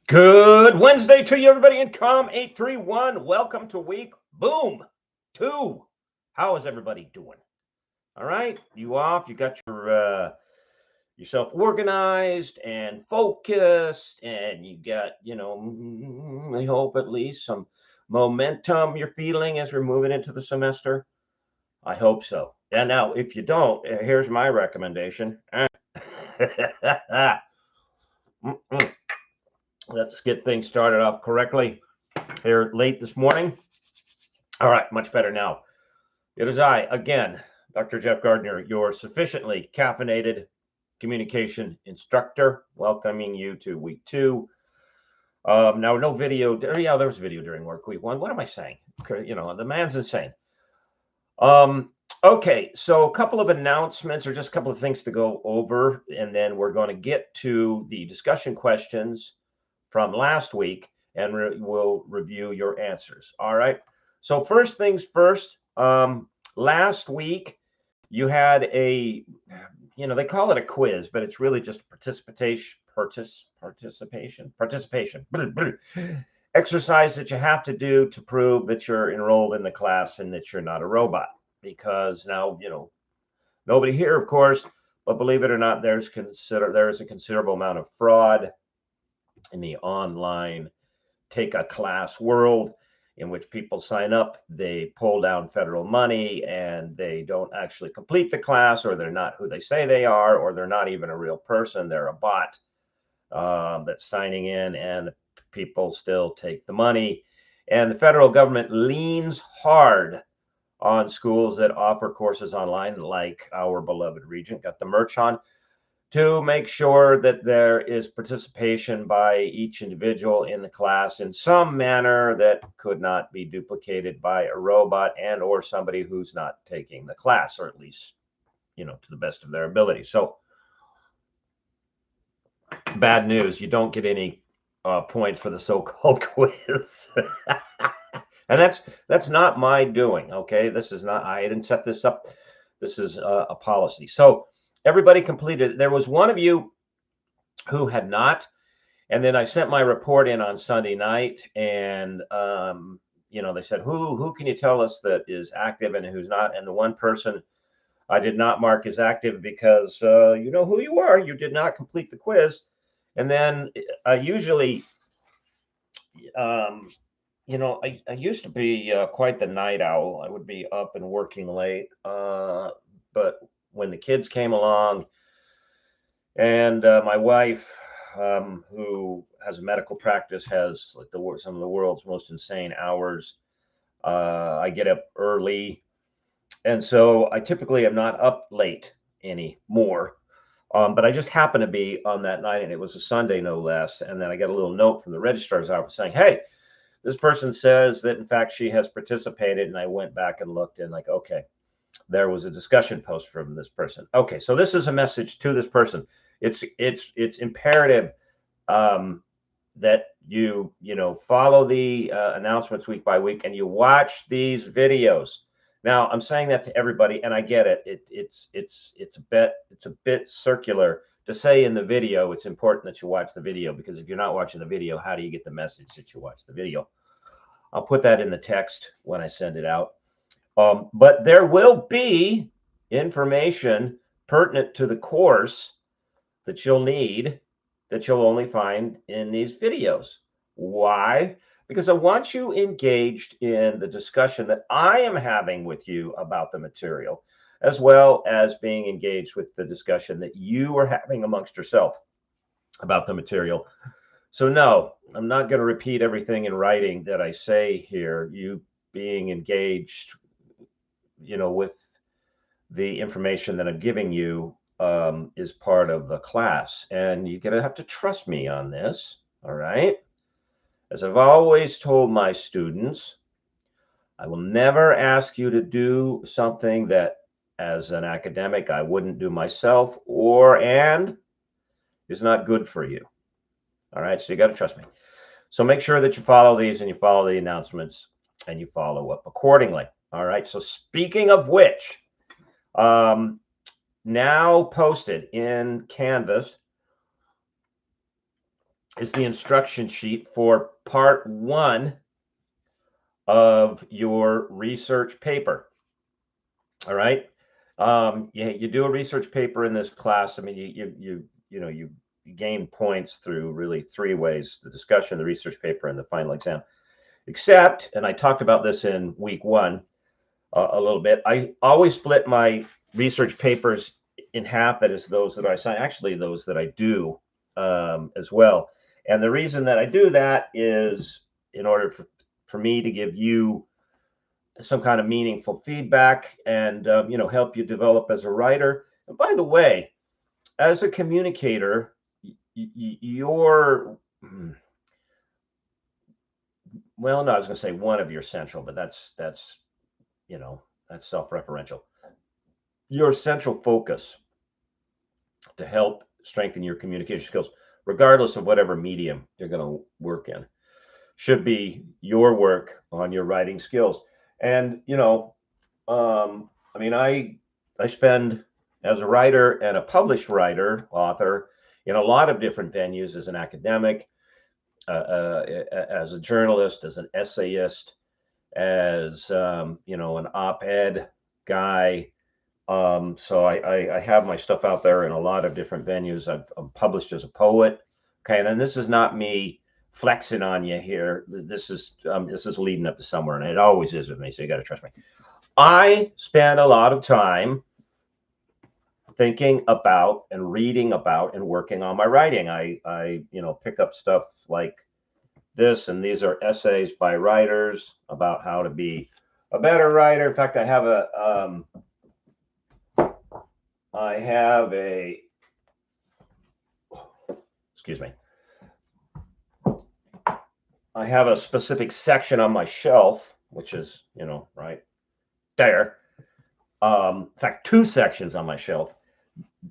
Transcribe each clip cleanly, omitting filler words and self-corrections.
Good Wednesday to you, everybody, in Com 831. Welcome to week boom 2. How is everybody doing? All right, you off? You got yourself organized and focused, and you got I hope at least some momentum you're feeling as we're moving into the semester. I hope so. And now, if you don't, here's my recommendation. Mm-mm. Let's get things started off correctly here late this morning. All right, much better now. It is I, again, Dr. Jeff Gardner, your sufficiently caffeinated communication instructor, welcoming you to week 2. Now, no video. Yeah, there was video during work week 1. What am I saying? The man's insane. Okay, so a couple of announcements or just a couple of things to go over, and then we're going to get to the discussion questions from last week, and we'll review your answers. All right. So first things first, last week you had they call it a quiz, but it's really just participation exercise that you have to do to prove that you're enrolled in the class and that you're not a robot. Because now, nobody here, of course, but believe it or not, there is a considerable amount of fraud in the online take a class world, in which people sign up, they pull down federal money, and they don't actually complete the class, or they're not who they say they are, or they're not even a real person. They're a bot that's signing in, and people still take the money. And the federal government leans hard on schools that offer courses online, like our beloved Regent got the merch on, to make sure that there is participation by each individual in the class in some manner that could not be duplicated by a robot and or somebody who's not taking the class, or at least, to the best of their ability. So bad news, you don't get any points for the so-called quiz. And that's not my doing. Okay, this is not, I didn't set this up. This is a policy. So everybody completed. There was one of you who had not, and then I sent my report in on Sunday night, and they said, who can you tell us that is active and who's not? And the one person I did not mark as active because you know who you are. You did not complete the quiz. And then I usually, I used to be quite the night owl. I would be up and working late. But when the kids came along, and my wife, who has a medical practice, has like some of the world's most insane hours. I get up early, and so I typically am not up late anymore. But I just happened to be on that night, and it was a Sunday, no less. And then I got a little note from the registrar's office saying, "Hey, this person says that in fact she has participated." And I went back and looked, and like, okay, there was a discussion post from this person. Okay, so this is a message to this person. It's imperative that you follow the announcements week by week, and you watch these videos. Now, I'm saying that to everybody, and I get it. It's a bit circular to say in the video it's important that you watch the video, because if you're not watching the video, how do you get the message that you watch the video? I'll put that in the text when I send it out. But there will be information pertinent to the course that you'll need, that you'll only find in these videos. Why? Because I want you engaged in the discussion that I am having with you about the material, as well as being engaged with the discussion that you are having amongst yourself about the material. So no, I'm not going to repeat everything in writing that I say here. You being engaged, with the information that I'm giving you is part of the class, and you're gonna have to trust me on this. All right. As I've always told my students, I will never ask you to do something that, as an academic, I wouldn't do myself, and is not good for you. All right. So you got to trust me. So make sure that you follow these, and you follow the announcements, and you follow up accordingly. All right. So speaking of which, now posted in Canvas is the instruction sheet for part 1 of your research paper. All right. You do a research paper in this class. I mean, you gain points through really 3 ways: the discussion, the research paper, and the final exam. Except, and I talked about this in week 1 a little bit, I always split my research papers in half. That is, those that I assign, actually those that I do as well. And the reason that I do that is in order for me to give you some kind of meaningful feedback and help you develop as a writer. And by the way, as a communicator, you're well, no, I was going to say one of your central, but that's self-referential. Your central focus to help strengthen your communication skills, regardless of whatever medium you're going to work in, should be your work on your writing skills. And I spend, as a writer and a published writer, author, in a lot of different venues as an academic, as a journalist, as an essayist, as an op-ed guy. So I have my stuff out there in a lot of different venues. I'm published as a poet. Okay, and then this is not me flexing on you here. This is leading up to somewhere, and it always is with me. So you got to trust me. I spend a lot of time thinking about and reading about and working on my writing. I pick up stuff like this, and these are essays by writers about how to be a better writer. In fact, I have a specific section on my shelf, which is, right there. In fact, 2 sections on my shelf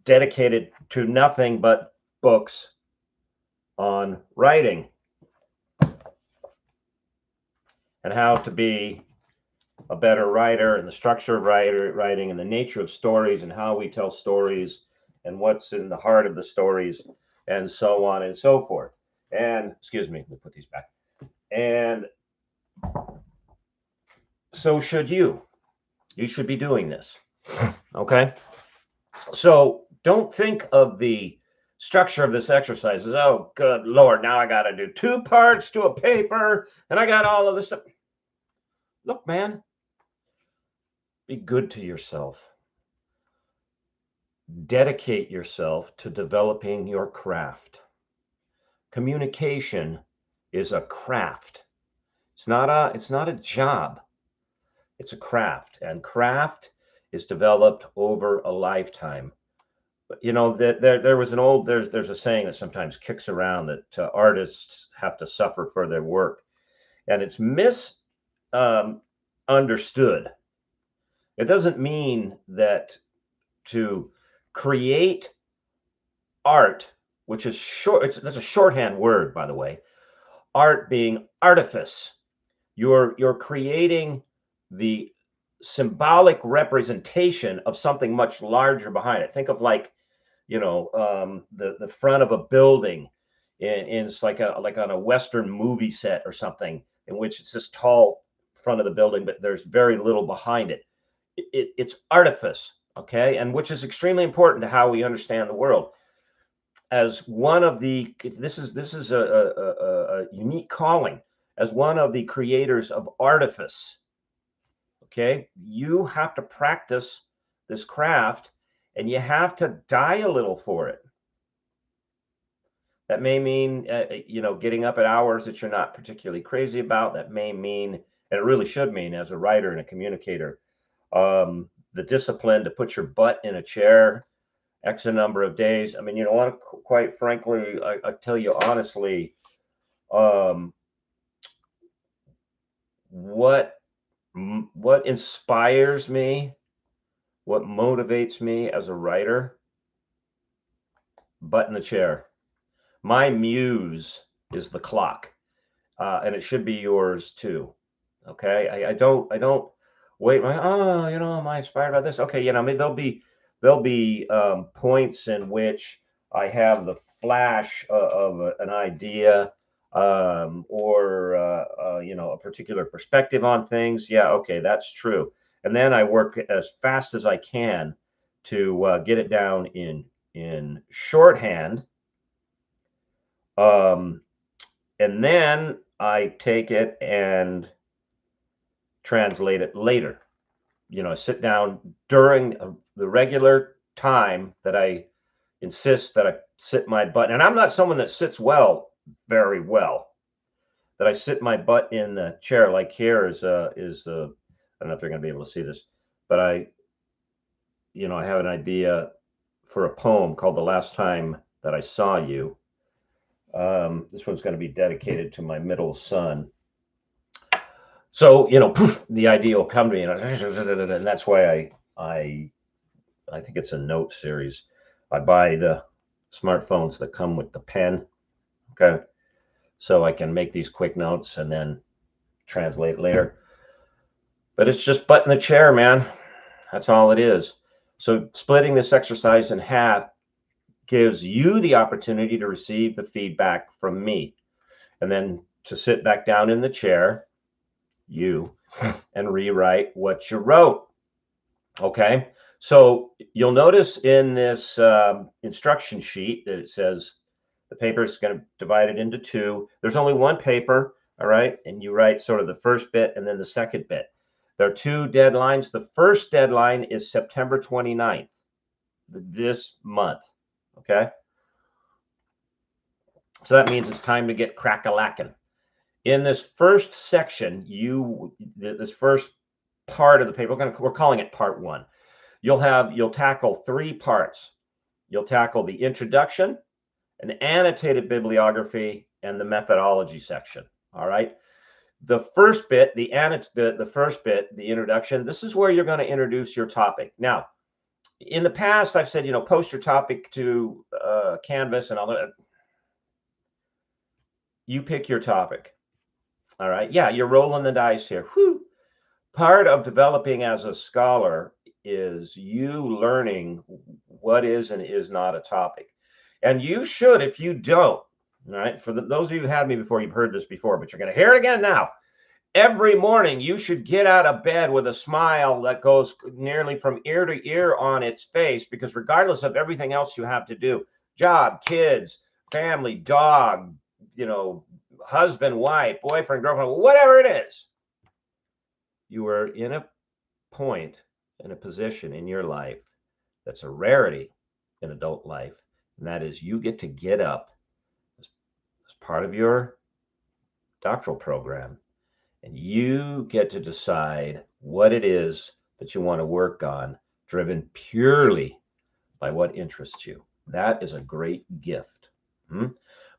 dedicated to nothing but books on writing and how to be a better writer, and the structure of writing, and the nature of stories, and how we tell stories, and what's in the heart of the stories, and so on and so forth. And excuse me, let me put these back. And so should you. You should be doing this. Okay. So don't think of the structure of this exercise as, oh, good Lord, now I got to do 2 parts to a paper, and I got all of this stuff. Look, man, be good to yourself. Dedicate yourself to developing your craft. Communication is a craft. It's not a job. It's a craft, and craft is developed over a lifetime. But there was there's a saying that sometimes kicks around that artists have to suffer for their work, and it's misunderstood. It doesn't mean that to create art, which is that's a shorthand word, by the way. Art being artifice. You're creating the symbolic representation of something much larger behind it. Think of like, the front of a building in like on a Western movie set or something, in which it's this tall front of the building, but there's very little behind it. It's artifice, okay, and which is extremely important to how we understand the world. As one of the this is a unique calling. As one of the creators of artifice, okay, you have to practice this craft, and you have to die a little for it. That may mean getting up at hours that you're not particularly crazy about. That may mean, and it really should mean, as a writer and a communicator, the discipline to put your butt in a chair X a number of days. I mean, quite frankly, I tell you honestly, what inspires me, what motivates me as a writer, butt in the chair. My muse is the clock, and it should be yours too. Okay, I don't wait. Am I inspired by this? Okay, maybe there'll be points in which I have the flash of an idea, or a particular perspective on things, yeah, okay, that's true. And then I work as fast as I can to get it down in shorthand. And then I take it and translate it later. I sit down during the regular time that I insist that I sit my butt. And I'm not someone that sits very well. That I sit my butt in the chair like here is I don't know if they're going to be able to see this, but I have an idea for a poem called "The Last Time That I Saw You." This one's going to be dedicated to my middle son. So, poof, the idea will come to me, and that's why I think it's a note series. I buy the smartphones that come with the pen, okay, so I can make these quick notes and then translate later. But it's just butt in the chair, man. That's all it is. So splitting this exercise in half gives you the opportunity to receive the feedback from me, and then to sit back down in the chair, and rewrite what you wrote. Okay. So you'll notice in this instruction sheet that it says the paper is going to divide it into two. There's only one paper. All right. And you write sort of the first bit and then the second bit. There are two deadlines. The first deadline is September 29th, this month. Okay. So that means it's time to get crack-a-lackin'. In this first section, this first part of the paper, we're calling it part one. You'll tackle three parts. You'll tackle the introduction, an annotated bibliography, and the methodology section. All right. The first bit, the introduction, this is where you're going to introduce your topic. Now, in the past, I've said, post your topic to Canvas and all that. You pick your topic. All right. Yeah, you're rolling the dice here. Whew. Part of developing as a scholar is you learning what is and is not a topic. And you should, if you don't, right? For those of you who had me before, you've heard this before, but you're going to hear it again now. Every morning, you should get out of bed with a smile that goes nearly from ear to ear on its face, because regardless of everything else you have to do, job, kids, family, dog, husband, wife, boyfriend, girlfriend, whatever it is, you are in a position in your life that's a rarity in adult life, and that is you get to get up as part of your doctoral program, and you get to decide what it is that you want to work on, driven purely by what interests you. That is a great gift.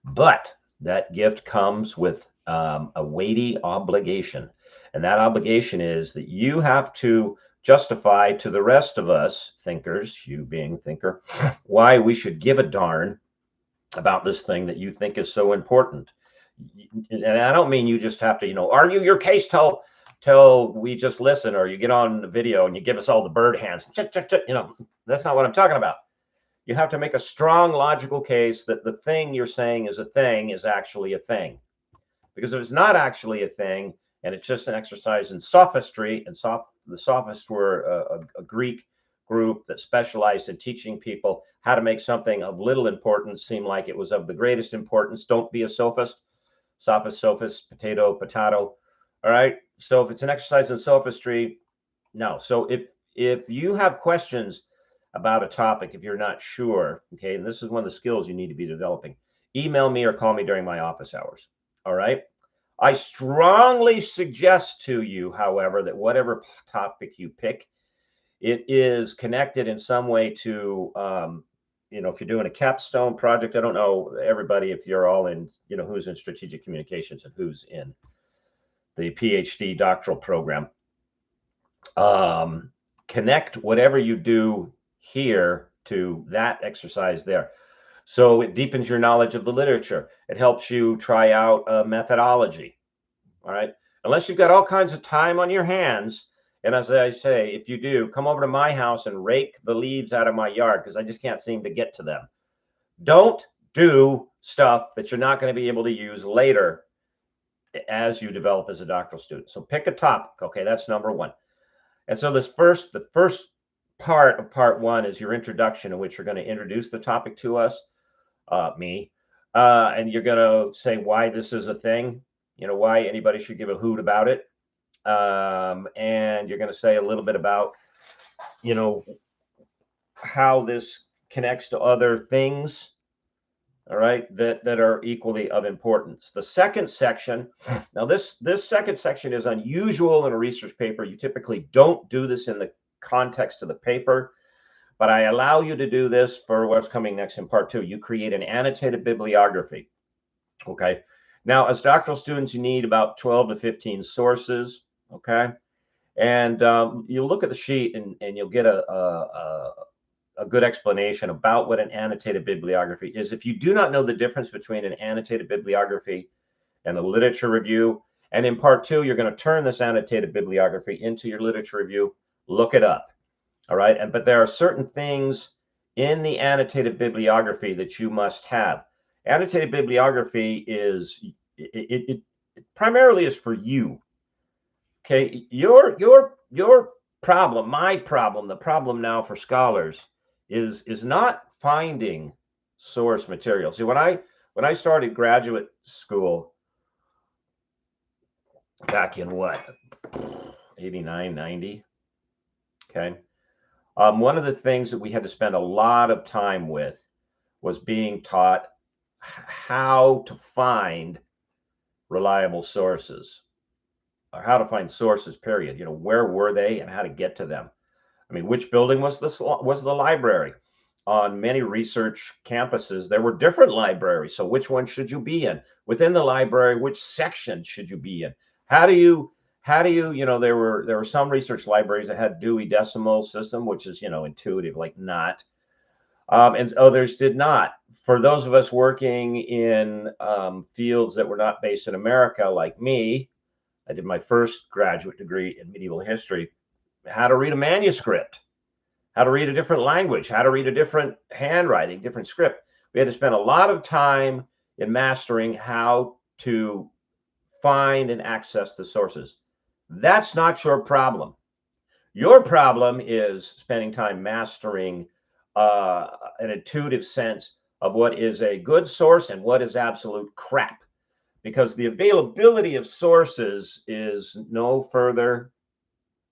But that gift comes with a weighty obligation. And that obligation is that you have to justify to the rest of us thinkers, you being thinker, why we should give a darn about this thing that you think is so important. And I don't mean you just have to, argue your case till we just listen, or you get on the video and you give us all the bird hands. That's not what I'm talking about. You have to make a strong logical case that the thing you're saying is a thing is actually a thing. Because if it's not actually a thing, and it's just an exercise in sophistry, and the sophists were a Greek group that specialized in teaching people how to make something of little importance seem like it was of the greatest importance. Don't be a sophist. Sophist, potato. All right. So if it's an exercise in sophistry, no. So if you have questions about a topic, if you're not sure, okay, and this is one of the skills you need to be developing, email me or call me during my office hours. All right. I strongly suggest to you, however, that whatever topic you pick, it is connected in some way to, if you're doing a capstone project, I don't know everybody, if you're all in, who's in strategic communications and who's in the PhD doctoral program. Connect whatever you do here to that exercise there. So it deepens your knowledge of the literature. It helps you try out a methodology. All right. Unless you've got all kinds of time on your hands. And as I say, if you do, come over to my house and rake the leaves out of my yard, because I just can't seem to get to them. Don't do stuff that you're not going to be able to use later as you develop as a doctoral student. So pick a topic. Okay, that's number one. And so the first part of part one is your introduction, in which you're going to introduce the topic to us, me, and you're going to say why this is a thing, why anybody should give a hoot about it. And you're going to say a little bit about, how this connects to other things, all right, that are equally of importance. The second section, now this second section is unusual in a research paper. You typically don't do this in the context of the paper, but I allow you to do this for what's coming next in part two. You create an annotated bibliography. Okay. Now, as doctoral students, you need about 12 to 15 sources. Okay. And you'll look at the sheet and you'll get a good explanation about what an annotated bibliography is. If you do not know the difference between an annotated bibliography and a literature review, and in part two, you're going to turn this annotated bibliography into your literature review, look it up. All right. But there are certain things in the annotated bibliography that you must have. Annotated bibliography is, it primarily is for you. Okay. Your problem, my problem, the problem now for scholars is not finding source material. See, when I started graduate school back in what, 89, 90, okay, one of the things that we had to spend a lot of time with was being taught how to find reliable sources, or how to find sources, period. Where were they and how to get to them. I mean, which building was the library? On many research campuses, there were different libraries. So which one should you be in? Within the library, which section should you be in? How do you, there were some research libraries that had Dewey Decimal System, which is, intuitive, like not. And others did not. For those of us working in fields that were not based in America, like me, I did my first graduate degree in medieval history, how to read a manuscript, how to read a different language, how to read a different handwriting, different script. We had to spend a lot of time in mastering how to find and access the sources. That's not your problem. Your problem is spending time mastering an intuitive sense of what is a good source and what is absolute crap, because the availability of sources is no further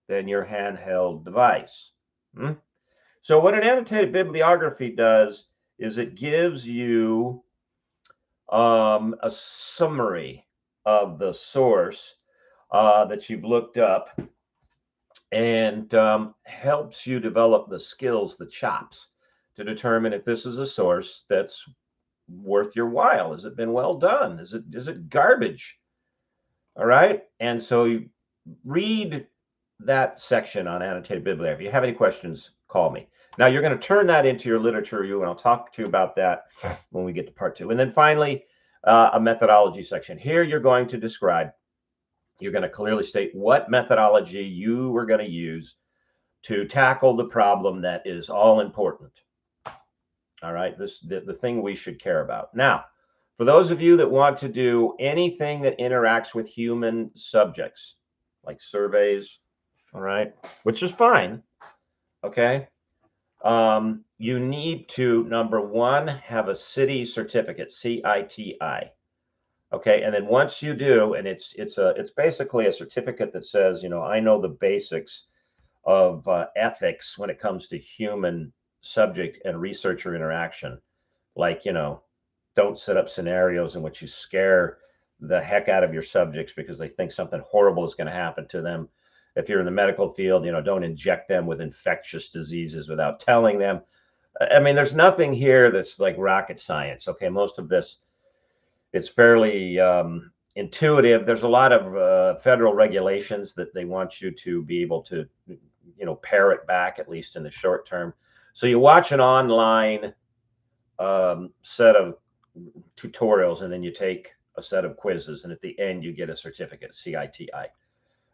than your handheld device. So what an annotated bibliography does is it gives you a summary of the source that you've looked up, and helps you develop the skills, the chops, to determine if this is a source that's worth your while. Has it been well done? Is it garbage? All right. And so you read that section on annotated bibliography. If you have any questions, call me. Now you're going to turn that into your literature review, and I'll talk to you about that when we get to part two. And then finally, a methodology section. Here you're going to describe, you're going to clearly state what methodology you were going to use to tackle the problem that is all important. All right, the thing we should care about. Now, for those of you that want to do anything that interacts with human subjects, like surveys, all right, which is fine, okay, you need to, number one, have a city certificate, CITI. Okay, and then once you do, and it's basically a certificate that says, I know the basics of ethics when it comes to human subject and researcher interaction. Like, don't set up scenarios in which you scare the heck out of your subjects because they think something horrible is going to happen to them. If you're in the medical field, don't inject them with infectious diseases without telling them. I mean, there's nothing here that's like rocket science. Okay, most of this, it's fairly intuitive. There's a lot of federal regulations that they want you to be able to, parrot back, at least in the short term. So you watch an online set of tutorials, and then you take a set of quizzes, and at the end you get a certificate, CITI.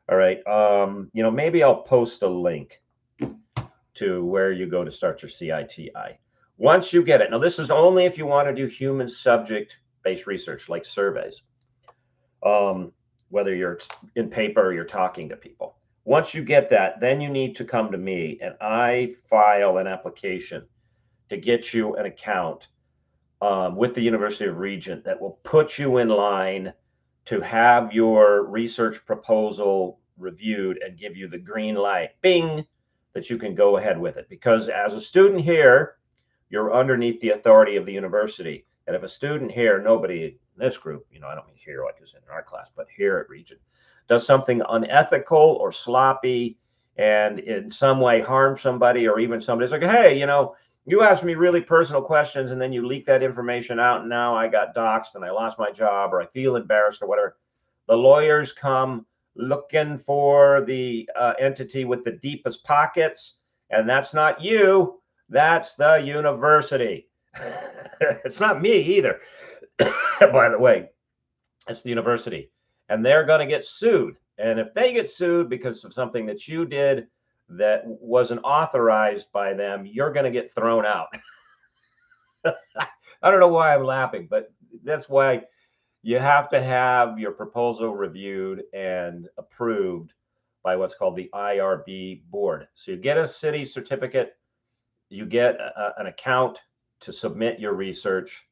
All right. Maybe I'll post a link to where you go to start your CITI. Once you get it, now this is only if you want to do human subject-based research like surveys, whether you're in paper or you're talking to people. Once you get that, then you need to come to me and I file an application to get you an account with the University of Regent that will put you in line to have your research proposal reviewed and give you the green light, bing, that you can go ahead with it. Because as a student here, you're underneath the authority of the university. And if a student here, nobody in this group, I don't mean here like it's in our class, but here at Regent, does something unethical or sloppy and in some way harm somebody, or even somebody's like, hey, you asked me really personal questions and then you leak that information out and now I got doxxed and I lost my job or I feel embarrassed or whatever. The lawyers come looking for the entity with the deepest pockets, and that's not you, that's the university. It's not me either. By the way, it's the university, and they're going to get sued. And if they get sued because of something that you did that wasn't authorized by them, you're going to get thrown out. I don't know why I'm laughing, but that's why you have to have your proposal reviewed and approved by what's called the IRB board. So you get a city certificate, you get an account to submit your research,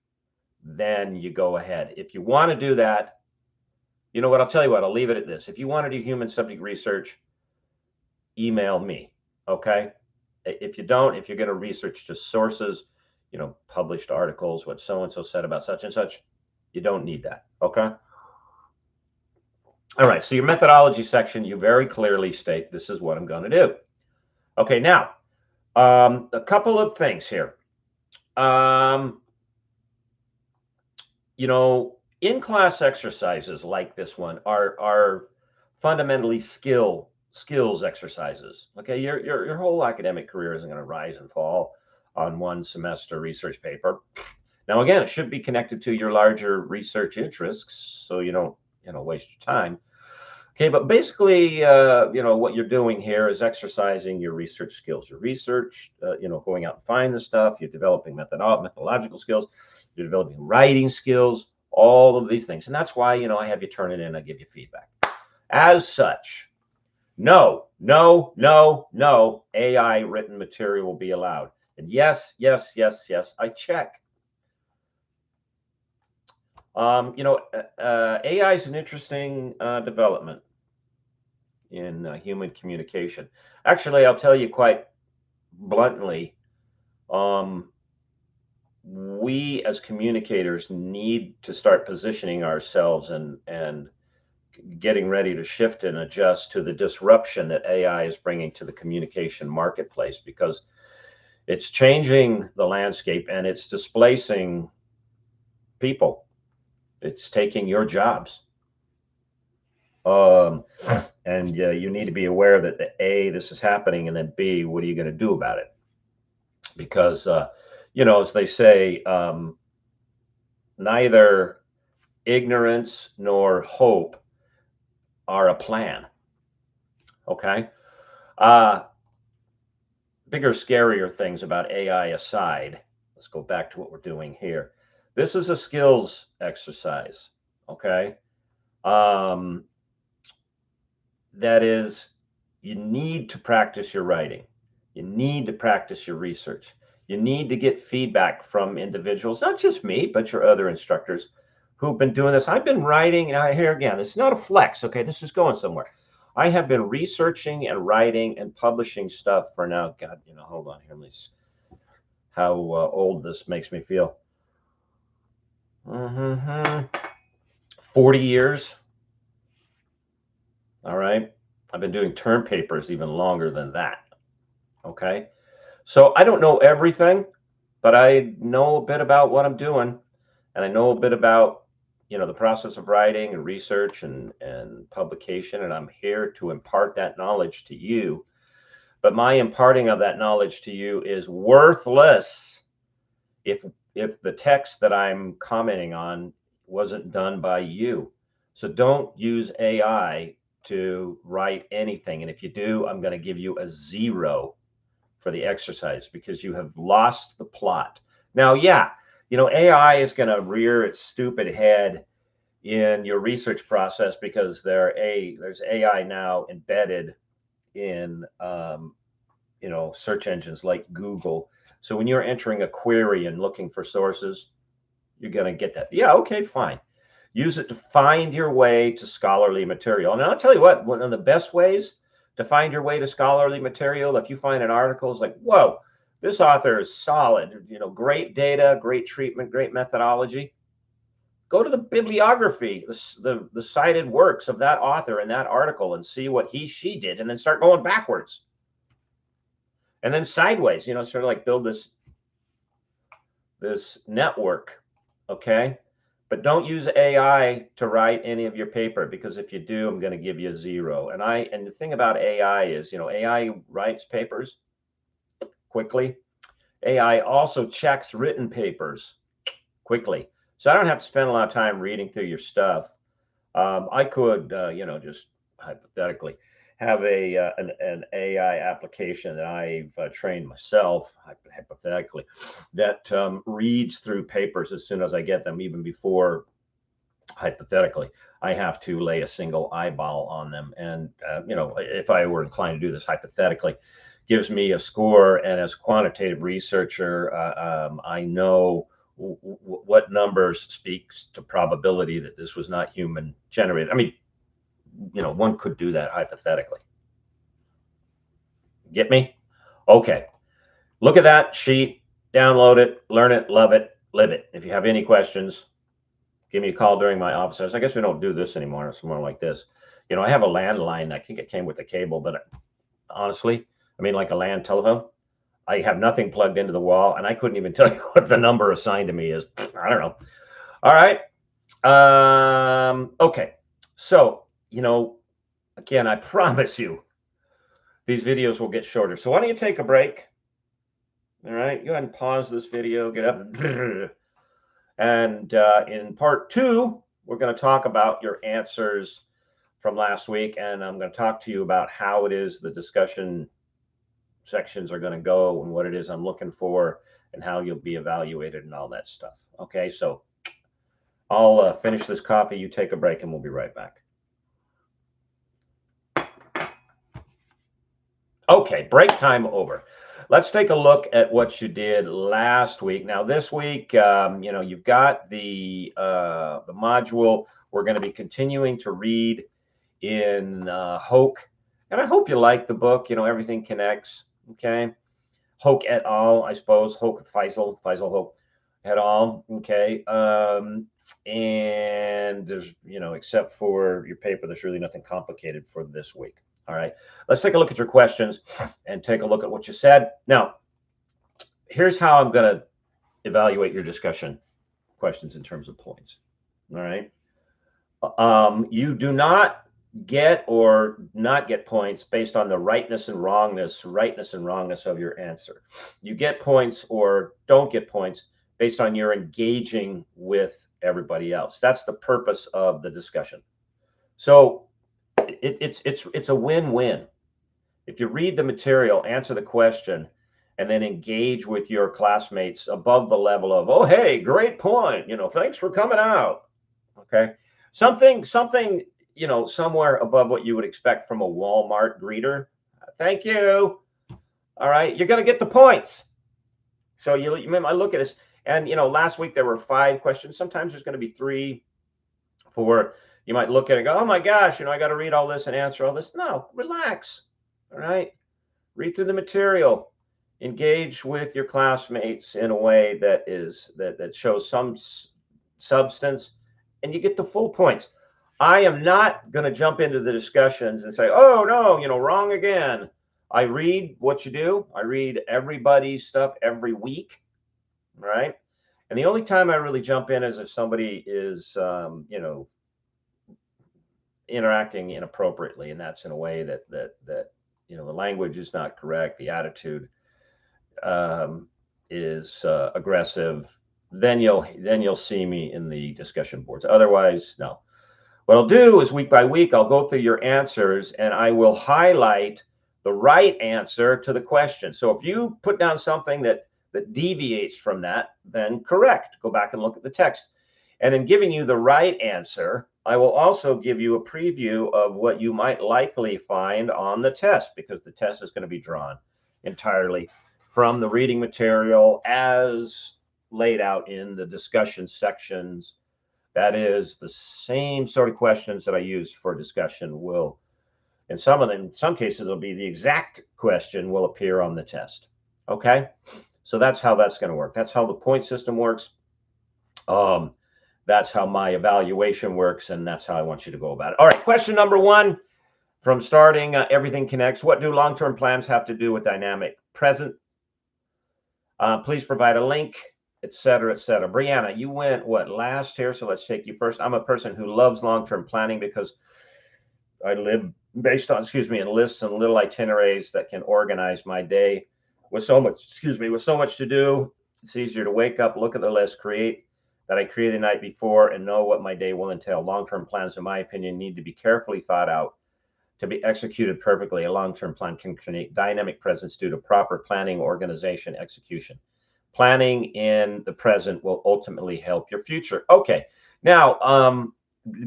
then you go ahead. If you want to do that, you know what, I'll tell you what, I'll leave it at this. If you want to do human subject research, email me, okay? If you don't, if you're going to research just sources, published articles, what so-and-so said about such and such, you don't need that, okay? All right, so your methodology section, you very clearly state this is what I'm going to do. Okay, now, a couple of things here. In-class exercises like this one are fundamentally skills exercises. Okay, your whole academic career isn't going to rise and fall on one semester research paper. Now, again, it should be connected to your larger research interests, so you don't waste your time. Okay, but basically, what you're doing here is exercising your research skills. Your research, going out and find the stuff. You're developing methodological skills. You're developing writing skills. All of these things, and that's why I have you turn it in. I give you feedback. As such, no AI written material will be allowed. And yes, I check. AI is an interesting development in human communication. Actually, I'll tell you quite bluntly, we as communicators need to start positioning ourselves and getting ready to shift and adjust to the disruption that AI is bringing to the communication marketplace, because it's changing the landscape and it's displacing people. It's taking your jobs. And you need to be aware that A, this is happening, and then B, what are you going to do about it? Because, as they say, neither ignorance nor hope are a plan. Okay. Bigger, scarier things about AI aside, let's go back to what we're doing here. This is a skills exercise. Okay. That is, you need to practice your writing. You need to practice your research. You need to get feedback from individuals, not just me, but your other instructors who've been doing this. I've been writing, and here again, it's not a flex, okay? This is going somewhere. I have been researching and writing and publishing stuff for now, God, hold on here, let me see how old this makes me feel. 40 years. All right. I've been doing term papers even longer than that. Okay. So I don't know everything, but I know a bit about what I'm doing. And I know a bit about, the process of writing and research and publication. And I'm here to impart that knowledge to you. But my imparting of that knowledge to you is worthless if the text that I'm commenting on wasn't done by you. So don't use AI to write anything. And if you do, I'm going to give you a 0 for the exercise because you have lost the plot. Now, yeah, AI is going to rear its stupid head in your research process because there's AI now embedded in search engines like Google. So when you're entering a query and looking for sources, you're going to get that. Yeah, okay, fine. Use it to find your way to scholarly material. And I'll tell you what, one of the best ways to find your way to scholarly material, if you find an article is like, whoa, this author is solid, great data, great treatment, great methodology. Go to the bibliography, the cited works of that author in that article and see what she did, and then start going backwards. And then sideways, sort of like build this network, okay? But don't use AI to write any of your paper, because if you do, I'm going to give you a 0. And the thing about AI is, AI writes papers quickly. AI also checks written papers quickly. So I don't have to spend a lot of time reading through your stuff. I could, just hypothetically have an AI application that I've trained myself, hypothetically, that reads through papers as soon as I get them, even before, hypothetically, I have to lay a single eyeball on them. And, if I were inclined to do this hypothetically, gives me a score. And as a quantitative researcher, I know what numbers speaks to probability that this was not human generated. I mean, one could do that hypothetically. Get me? Okay. Look at that sheet, download it, learn it, love it, live it. If you have any questions, give me a call during my office hours. I guess we don't do this anymore. It's more like this. I have a landline. I think it came with the cable, but honestly, like a land telephone. I have nothing plugged into the wall, and I couldn't even tell you what the number assigned to me is. I don't know. All right. Okay. So, again, I promise you these videos will get shorter. So why don't you take a break? All right. Go ahead and pause this video, get up. And in part 2, we're going to talk about your answers from last week. And I'm going to talk to you about how it is the discussion sections are going to go and what it is I'm looking for and how you'll be evaluated and all that stuff. Okay, so I'll finish this coffee, you take a break, and we'll be right back. Okay, break time over. Let's take a look at what you did last week. Now, this week, you've got the module. We're going to be continuing to read in Hoke, and I hope you like the book. Everything connects. Okay, Hoke et al. I suppose Hoke Faisal Hoke et al. Okay, and there's except for your paper, there's really nothing complicated for this week. All right, let's take a look at your questions and take a look at what you said. Now, here's how I'm going to evaluate your discussion questions in terms of points. All right, you do not get or not get points based on the rightness and wrongness of your answer. You get points or don't get points based on your engaging with everybody else. That's the purpose of the discussion. So it's a win-win. If you read the material, answer the question, and then engage with your classmates above the level of, oh, hey, great point, thanks for coming out. Okay, something somewhere above what you would expect from a Walmart greeter. Thank you. All right, you're going to get the points. So you might look at this, and last week there were 5 questions. Sometimes there's going to be 3, 4. You might look at it and go, oh my gosh, I got to read all this and answer all this. No, relax. All right, read through the material, engage with your classmates in a way that shows some substance, and you get the full points. I am not going to jump into the discussions and say, oh, no, wrong again. I read what you do. I read everybody's stuff every week, right? And the only time I really jump in is if somebody is, interacting inappropriately, and that's in a way that the language is not correct, the attitude is aggressive. Then you'll see me in the discussion boards. Otherwise, no. What I'll do is week by week, I'll go through your answers and I will highlight the the right answer to the question. So if you put down something that deviates from that, then correct. Go back and look at the text. And in giving you the right answer, I will also give you a preview of what you might likely find on the test, because the test is going to be drawn entirely from the reading material as laid out in the discussion sections. That is the same sort of questions that I use for discussion will, in some cases, it'll be the exact question will appear on the test. Okay, so that's how that's going to work. That's how the point system works. That's how my evaluation works, and that's how I want you to go about it. All right, question number 1 from starting Everything Connects. What do long-term plans have to do with dynamic present? Please provide a link, etc., etc. Brianna, you went what last here, so let's take you first. I'm a person who loves long-term planning because I live based on, in lists and little itineraries that can organize my day. With so much, with so much to do, it's easier to wake up, look at the list, that I created the night before, and know what my day will entail. Long-term plans, in my opinion, need to be carefully thought out to be executed perfectly. A long-term plan can create dynamic presence due to proper planning, organization, execution. Planning in the present will ultimately help your future. Okay, now,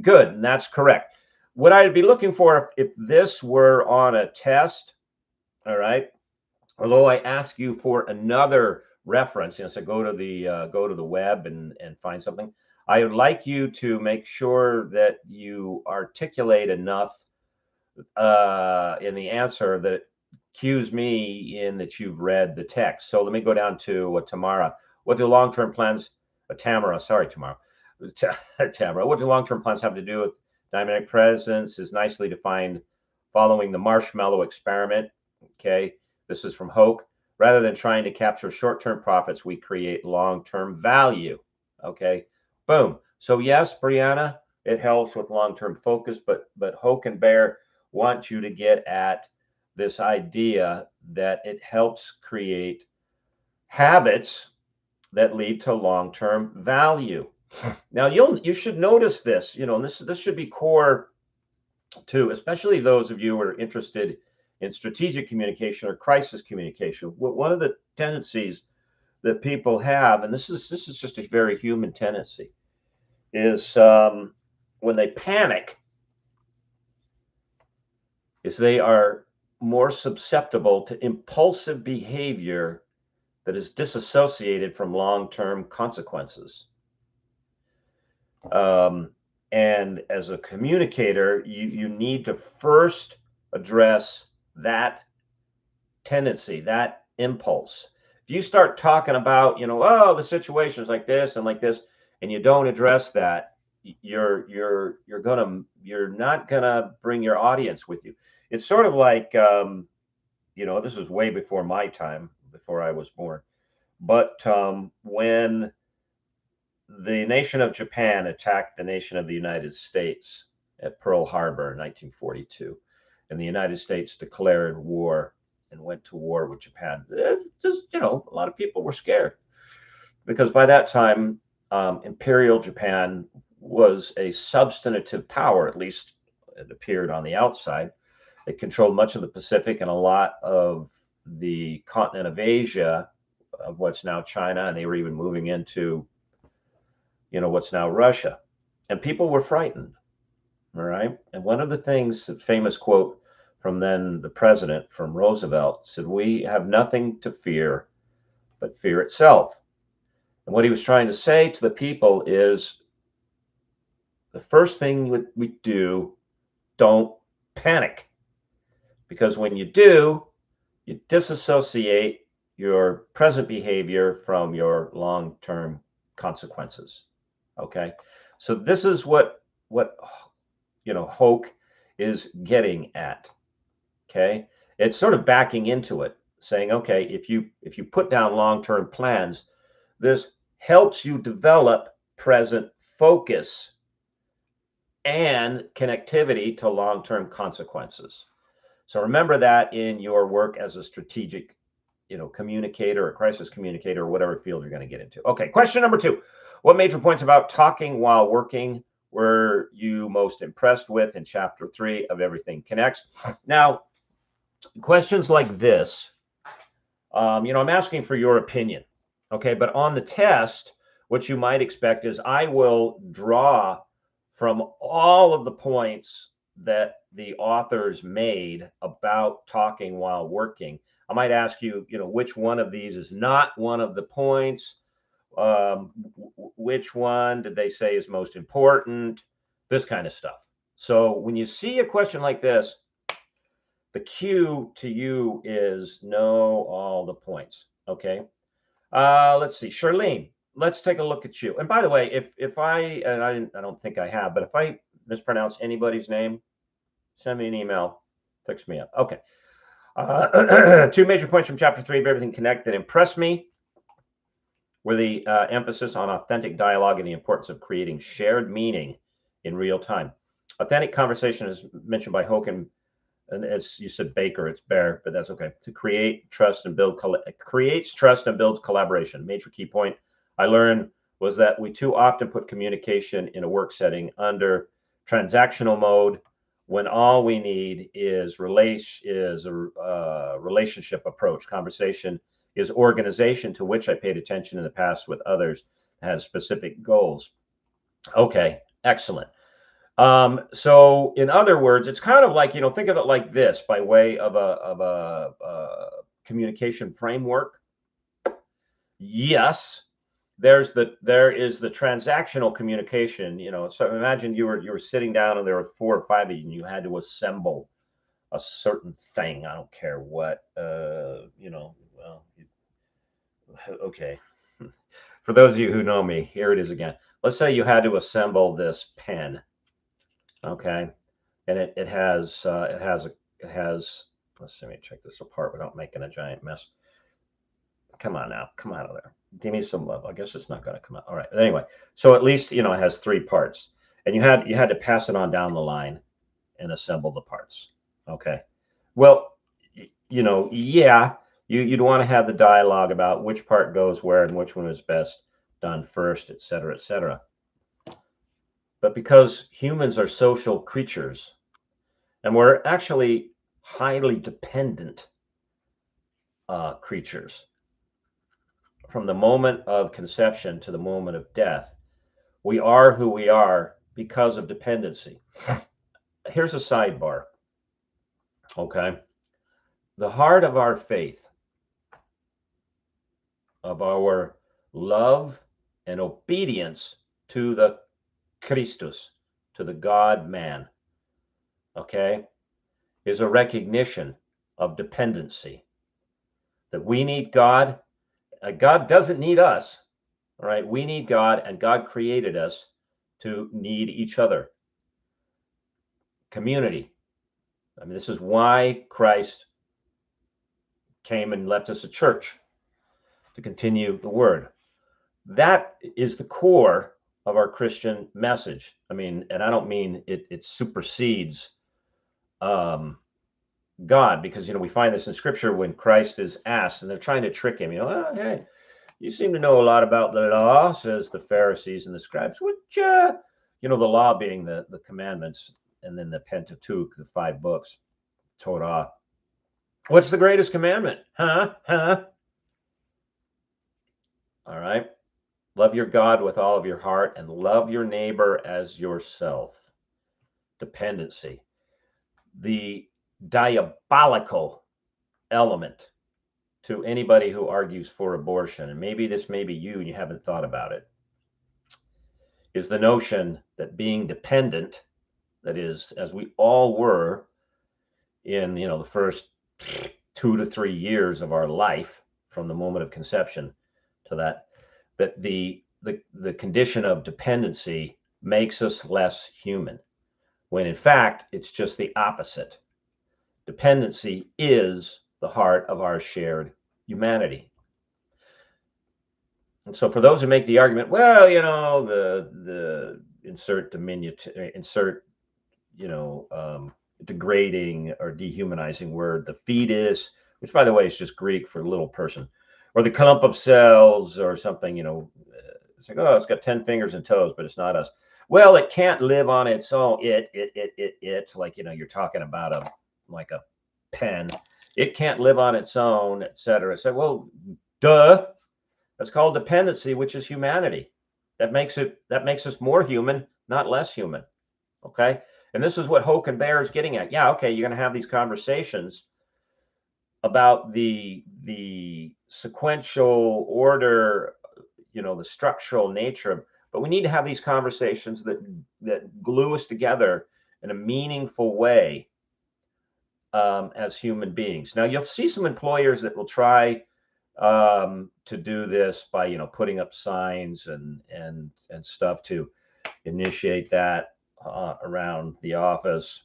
good, and that's correct. What I'd be looking for if this were on a test, all right, although I ask you for another reference, so go to the web and find something, I would like you to make sure that you articulate enough in the answer that cues me in that you've read the text. So let me go down to Tamara. What do long-term plans, Tamara, sorry, Tamara. Tamara, what do long-term plans have to do with dynamic presence? Is nicely defined following the marshmallow experiment. Okay, this is from Hoke. Rather than trying to capture short-term profits, we create long-term value. Okay, boom. So yes, Brianna, it helps with long-term focus, but Hoke and Bear want you to get at this idea that it helps create habits that lead to long-term value. Now you should notice this, and this should be core to especially those of you who are interested in strategic communication or crisis communication. One of the tendencies that people have, and this is just a very human tendency, is when they panic, is they are more susceptible to impulsive behavior that is disassociated from long-term consequences. And as a communicator, you need to first address that tendency, that impulse. If you start talking about, oh, the situation is like this, and you don't address that, you're not gonna bring your audience with you. It's sort of like, this was way before my time, before I was born, but when the nation of Japan attacked the nation of the United States at Pearl Harbor in 1942, and the United States declared war and went to war with Japan. A lot of people were scared because by that time, Imperial Japan was a substantive power, at least it appeared on the outside. It controlled much of the Pacific and a lot of the continent of Asia, of what's now China, and they were even moving into what's now Russia. And people were frightened, all right? And one of the things, the famous quote from then the president, from Roosevelt, said, "We have nothing to fear but fear itself." And what he was trying to say to the people is, the first thing we do, don't panic. Because when you do, you disassociate your present behavior from your long-term consequences. Okay, so this is what Hoke is getting at. Okay, it's sort of backing into it, saying, okay, if you put down long-term plans, this helps you develop present focus and connectivity to long-term consequences. So remember that in your work as a strategic, communicator or crisis communicator or whatever field you're going to get into. Okay, question number 2. What major points about talking while working were you most impressed with in chapter 3 of Everything Connects? Now, questions like this, I'm asking for your opinion. Okay. But on the test, what you might expect is I will draw from all of the points that the authors made about talking while working. I might ask you, which one of these is not one of the points? Which one did they say is most important? This kind of stuff. So when you see a question like this, the cue to you is know all the points. Okay. Let's see, Charlene. Let's take a look at you. And by the way, if I don't think I have, but if I mispronounce anybody's name, send me an email, fix me up. Okay. 2 major points from chapter 3 of Everything Connect that impressed me were the emphasis on authentic dialogue and the importance of creating shared meaning in real time. Authentic conversation is mentioned by Hogan, and as you said, Baker, it's Bear, but that's okay. To create trust and creates trust and builds collaboration. Major key point I learned was that we too often put communication in a work setting under transactional mode when all we need is a relationship approach. Conversation is organization, to which I paid attention in the past with others, has specific goals. Okay, excellent. So in other words, it's kind of like, think of it like this by way of a communication framework. Yes, there is the transactional communication, so imagine you were sitting down and there were 4 or 5 of you and you had to assemble a certain thing. I don't care what, well, okay. For those of you who know me, here it is again. Let's say you had to assemble this pen. Okay. And it has, let's see, let me check this apart without making a giant mess. Come on now, come out of there. Give me some love. I guess it's not going to come out. All right. Anyway, so at least, it has 3 parts and you had to pass it on down the line and assemble the parts. Okay. Well, yeah, you'd want to have the dialogue about which part goes where and which one is best done first, et cetera, et cetera. But because humans are social creatures and we're actually highly dependent creatures, from the moment of conception to the moment of death, we are who we are because of dependency. Here's a sidebar. Okay. The heart of our faith, of our love and obedience to the Christus, to the God man, okay, is a recognition of dependency. That we need God. God doesn't need us. All right. We need God, and God created us to need each other. Community. I mean, this is why Christ came and left us a church to continue the word. That is the core of our Christian message. I mean, and I don't mean it supersedes God, because we find this in Scripture when Christ is asked, and they're trying to trick him. Oh, hey, you seem to know a lot about the law, says the Pharisees and the scribes. Which, the law being the commandments, and then the Pentateuch, the 5 books, Torah. What's the greatest commandment? Huh? All right. Love your God with all of your heart and love your neighbor as yourself. Dependency. The diabolical element to anybody who argues for abortion, and maybe this may be you and you haven't thought about it, is the notion that being dependent, that is, as we all were in, the first 2 to 3 years of our life, from the moment of conception to that the condition of dependency makes us less human, when in fact it's just the opposite. Dependency is the heart of our shared humanity. And so for those who make the argument, well, the insert degrading or dehumanizing word, the fetus, which by the way is just Greek for little person, or the clump of cells or something, it's like, oh, it's got 10 fingers and toes, but it's not us. Well, it can't live on its own. It like, you're talking about a pen. It can't live on its own, etc. So, well, duh. That's called dependency, which is humanity. That makes us more human, not less human. Okay. And this is what Hoke and Bear is getting at. Yeah, okay, you're going to have these conversations about the sequential order, the structural nature, but we need to have these conversations that glue us together in a meaningful way, as human beings. Now, you'll see some employers that will try to do this by putting up signs and stuff to initiate that around the office.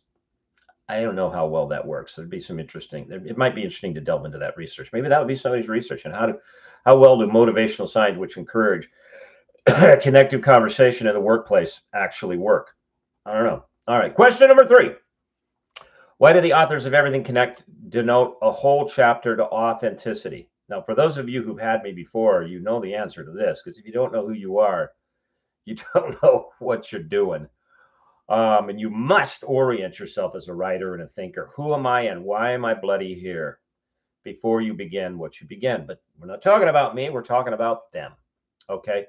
I don't know how well that works. There'd be some interesting. It might be interesting to delve into that research. Maybe that would be somebody's research and how well do motivational signs, which encourage connective conversation in the workplace, actually work. I don't know. All right. Question number 3. Why do the authors of Everything Connect denote a whole chapter to authenticity? Now, for those of you who've had me before, you know the answer to this, because if you don't know who you are, you don't know what you're doing. And you must orient yourself as a writer and a thinker. Who am I and why am I bloody here? Before you begin what you begin. But we're not talking about me. We're talking about them. Okay.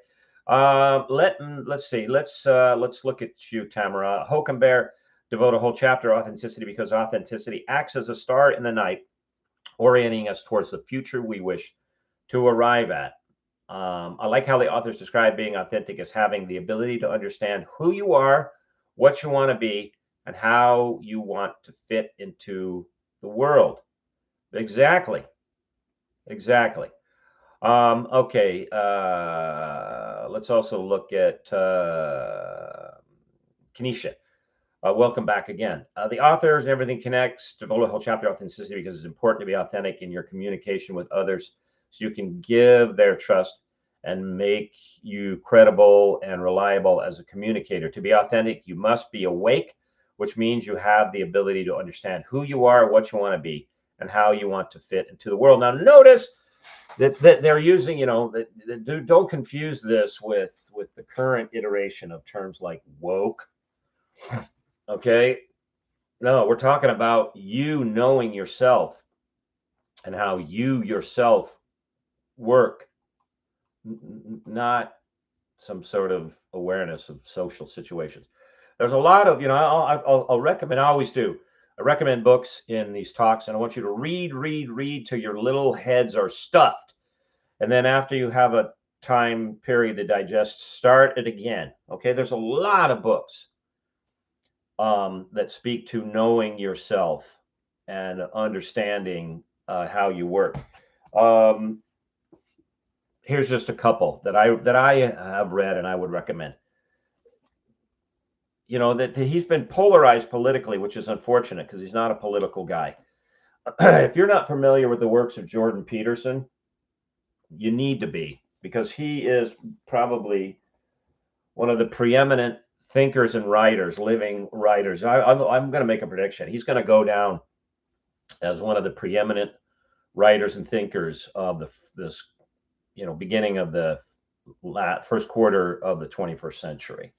Let's see. Let's look at you, Tamara. Hoke and Bear devote a whole chapter to authenticity because authenticity acts as a star in the night, orienting us towards the future we wish to arrive at. I like how the authors describe being authentic as having the ability to understand who you are, what you want to be, and how you want to fit into the world. Exactly. Exactly. Okay. Let's also look at Kenesha. Welcome back again. The authors and Everything Connects devote a whole chapter to authenticity because it's important to be authentic in your communication with others so you can give their trust and make you credible and reliable as a communicator. To be authentic, you must be awake, which means you have the ability to understand who you are, what you want to be, and how you want to fit into the world. Now, notice that they're using, don't confuse this with the current iteration of terms like woke. Okay. No, we're talking about you knowing yourself and how you yourself work, not some sort of awareness of social situations. There's a lot of, I'll recommend, I always do. I recommend books in these talks, and I want you to read till your little heads are stuffed. And then after you have a time period to digest, start it again. Okay. There's a lot of books that speak to knowing yourself and understanding how you work. Here's just a couple that I have read and I would recommend. That he's been polarized politically, which is unfortunate because he's not a political guy. If you're not familiar with the works of Jordan Peterson, you need to be, because he is probably one of the preeminent thinkers and writers, living writers. I'm going to make a prediction. He's going to go down as one of the preeminent writers and thinkers of this beginning of the first quarter of the 21st century.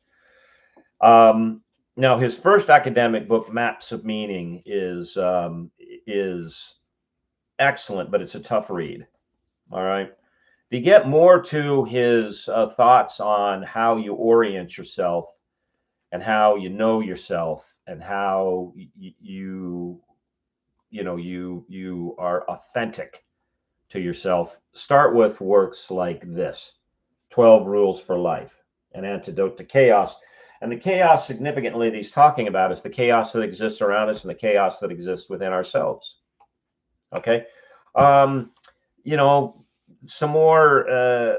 Now, his first academic book, Maps of Meaning, is excellent, but it's a tough read. All right. To get more to his thoughts on how you orient yourself and how you know yourself and how you are authentic to yourself, start with works like this: 12 Rules for Life, An Antidote to Chaos. And the chaos, significantly, that he's talking about is the chaos that exists around us and the chaos that exists within ourselves. Okay. Some more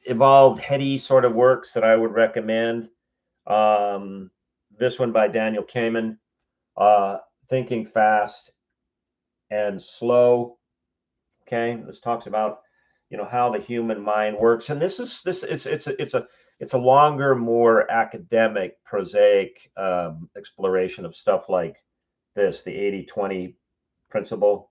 evolved, heady sort of works that I would recommend. This one by Daniel Kahneman, Thinking Fast and Slow. Okay, this talks about how the human mind works, and it's a longer, more academic, prosaic exploration of stuff like this: the 80-20 principle.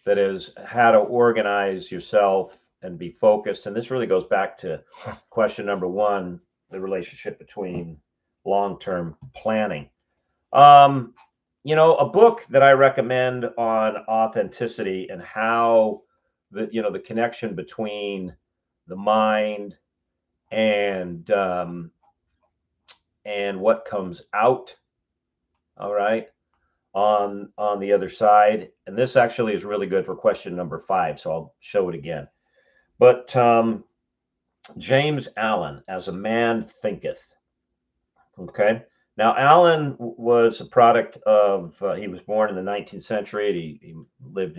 That is how to organize yourself and be focused. And this really goes back to question number 1, the relationship between long-term planning. a book that I recommend on authenticity and how the connection between the mind and what comes out, all right, on the other side. And this actually is really good for question number 5, so I'll show it again. But James Allen, As a Man Thinketh. Okay. Now, Allen was a product of, he was born in the 19th century. He lived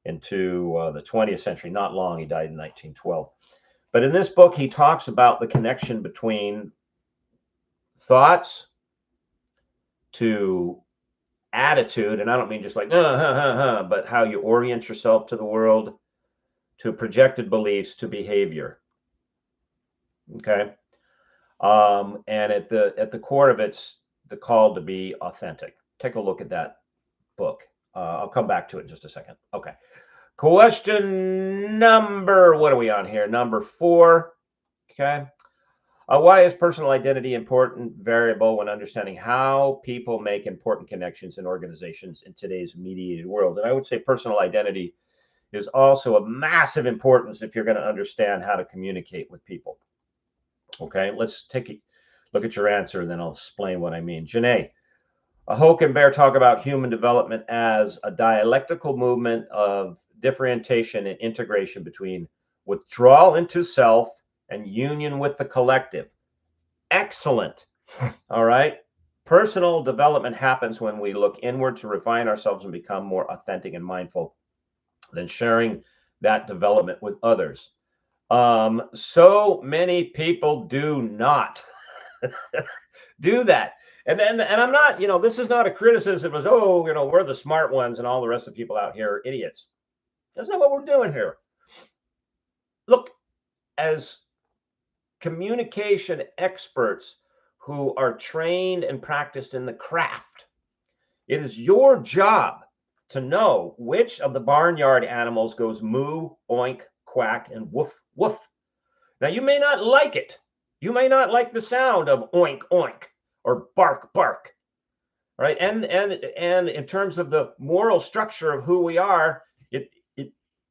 into the 20th century, not long. He died in 1912. But in this book, he talks about the connection between thoughts to attitude. And I don't mean just like, but how you orient yourself to the world, to projected beliefs, to behavior. Okay. And at the core of it's the call to be authentic. Take a look at that book. I'll come back to it in just a second. Okay. Question number, what are we on here? Number 4. Okay. Why is personal identity important variable when understanding how people make important connections in organizations in today's mediated world? And I would say personal identity is also of massive importance if you're going to understand how to communicate with people. Okay, let's take a look at your answer, and then I'll explain what I mean. Janae, Hoke and Bear talk about human development as a dialectical movement of differentiation and integration between withdrawal into self and union with the collective. Excellent. All right. Personal development happens when we look inward to refine ourselves and become more authentic and mindful, then sharing that development with others. So many people do not do that. And I'm not, this is not a criticism as, we're the smart ones and all the rest of the people out here are idiots. That's not what we're doing here. Look, as communication experts who are trained and practiced in the craft, it is your job to know which of the barnyard animals goes moo, oink, quack, and woof, woof. Now, you may not like it. You may not like the sound of oink, oink or bark, bark. Right. And in terms of the moral structure of who we are,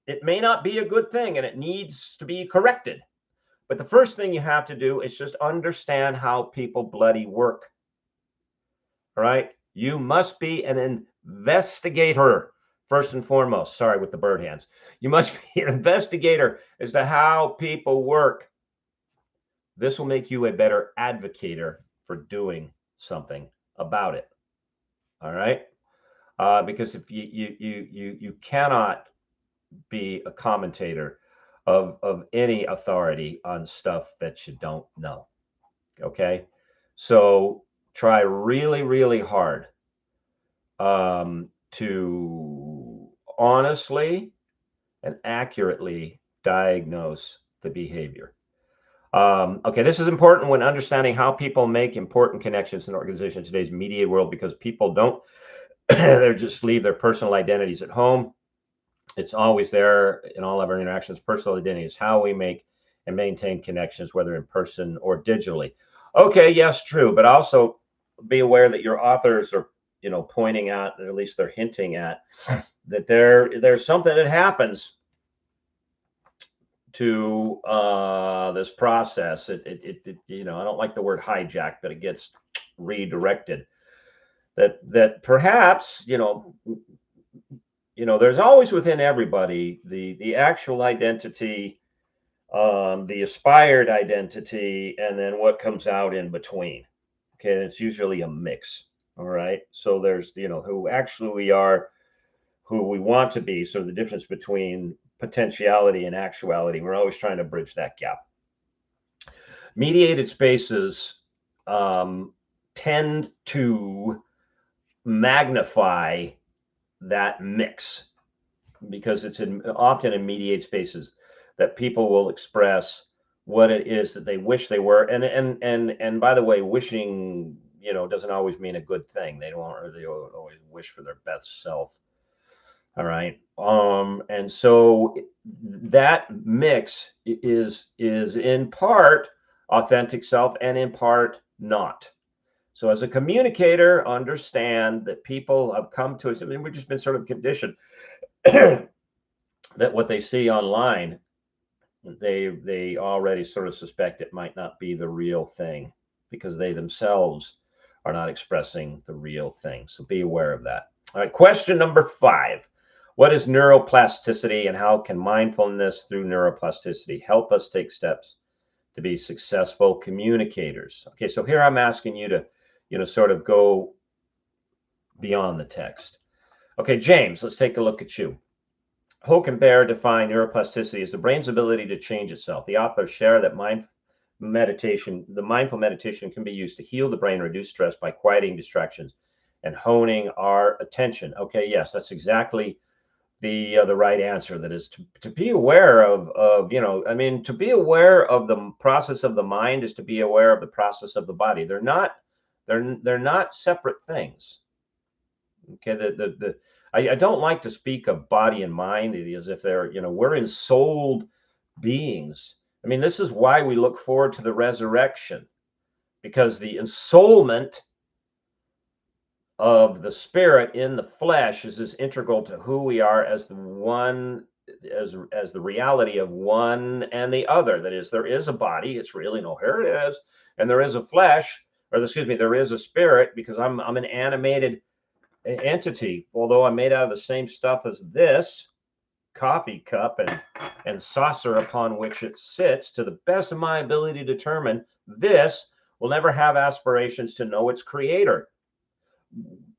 it may not be a good thing and it needs to be corrected. But the first thing you have to do is just understand how people bloody work. All right. You must be an investigator first and foremost. Sorry with the bird hands. You must be an investigator as to how people work. This will make you a better advocator for doing something about it. All right. Because if you cannot be a commentator of any authority on stuff that you don't know. Okay. So try really, really hard to honestly and accurately diagnose the behavior. Okay, this is important when understanding how people make important connections in organizations in today's media world, because people don't, they just leave their personal identities at home. It's always there in all of our interactions. Personal identity is how we make and maintain connections, whether in person or digitally. Okay, yes, true. But also be aware that your authors are, pointing out, or at least they're hinting at, that there's something that happens to this process. I don't like the word hijack, but it gets redirected. That perhaps, there's always within everybody the actual identity, the aspired identity, and then what comes out in between. Okay, and it's usually a mix. All right, so there's who actually we are, who we want to be. So the difference between potentiality and actuality, we're always trying to bridge that gap. Mediated spaces tend to magnify that mix, because it's often in mediated spaces that people will express what it is that they wish they were. And by the way, wishing, doesn't always mean a good thing. They don't always wish for their best self. All right. And so that mix is in part authentic self and in part not. So as a communicator, understand that people have come to us. I mean, we've just been sort of conditioned that what they see online, they already sort of suspect it might not be the real thing because they themselves are not expressing the real thing. So be aware of that. All right, question number 5. What is neuroplasticity and how can mindfulness through neuroplasticity help us take steps to be successful communicators? Okay, so here I'm asking you to, sort of go beyond the text. Okay, James, let's take a look at you. Hoke and Baer define neuroplasticity as the brain's ability to change itself. The authors share that mindful meditation can be used to heal the brain, reduce stress by quieting distractions and honing our attention. Okay, yes, that's exactly the right answer. That is to be aware of to be aware of the process of the mind is to be aware of the process of the body. They're not separate things. Okay, I don't like to speak of body and mind as if they're, we're ensouled beings. I mean, this is why we look forward to the resurrection, because the ensoulment of the spirit in the flesh is integral to who we are as the one, as the reality of one and the other. That is, there is a body, it's real, here it is, and there is a flesh, or excuse me, there is a spirit, because I'm an animated entity, although I'm made out of the same stuff as this coffee cup and saucer upon which it sits. To the best of my ability to determine, this will never have aspirations to know its creator,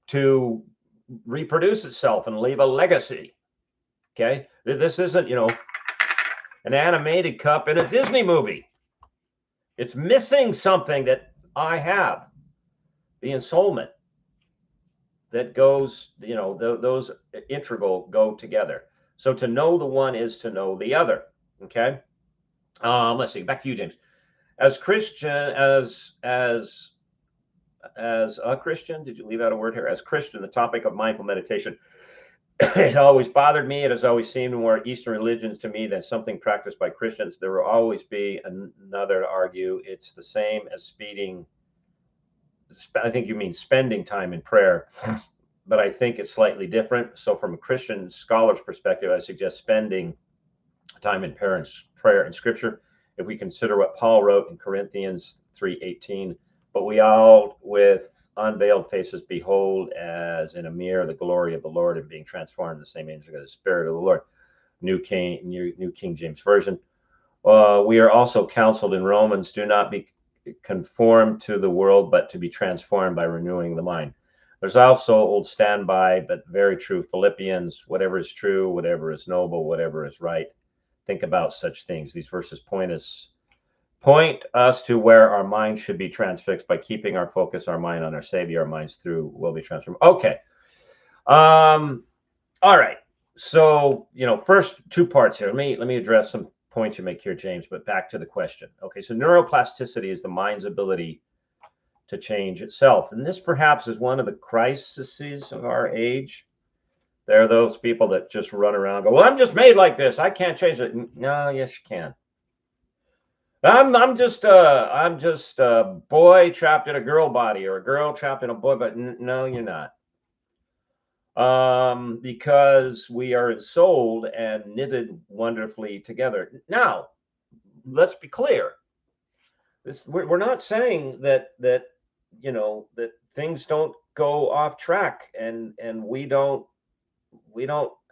to reproduce itself and leave a legacy. Okay, this isn't, an animated cup in a Disney movie. It's missing something that I have, the ensoulment that goes, those integral go together. So to know the one is to know the other. Okay. Let's see. Back to you, James. As Christian, as a Christian, did you leave out a word here? As Christian, the topic of mindful meditation, it always bothered me. It has always seemed more Eastern religions to me than something practiced by Christians. There will always be another to argue it's the same as speeding. I think you mean spending time in prayer. But I think it's slightly different. So from a Christian scholar's perspective, I suggest spending time in prayer and scripture. If we consider what Paul wrote in Corinthians 3:18, but we all with unveiled faces behold as in a mirror the glory of the Lord, and being transformed in the same image of the Spirit of the Lord. New King James Version. We are also counseled in Romans, do not be conformed to the world, but to be transformed by renewing the mind. There's also old standby, but very true, Philippians, whatever is true, whatever is noble, whatever is right, think about such things. These verses point us to where our mind should be transfixed by keeping our focus, our mind on our Savior. Our minds through will be transformed. Okay. All right. So, first 2 parts here. Let me address some points you make here, James, but back to the question. Okay. So neuroplasticity is the mind's ability to change itself. And this perhaps is one of the crises of our age. There are those people that just run around and go, well, I'm just made like this, I can't change it. No, yes, you can. I'm just a boy trapped in a girl body, or a girl trapped in a boy, but no, you're not. Because we are ensouled and knitted wonderfully together. Now, let's be clear. We're not saying that things don't go off track and we don't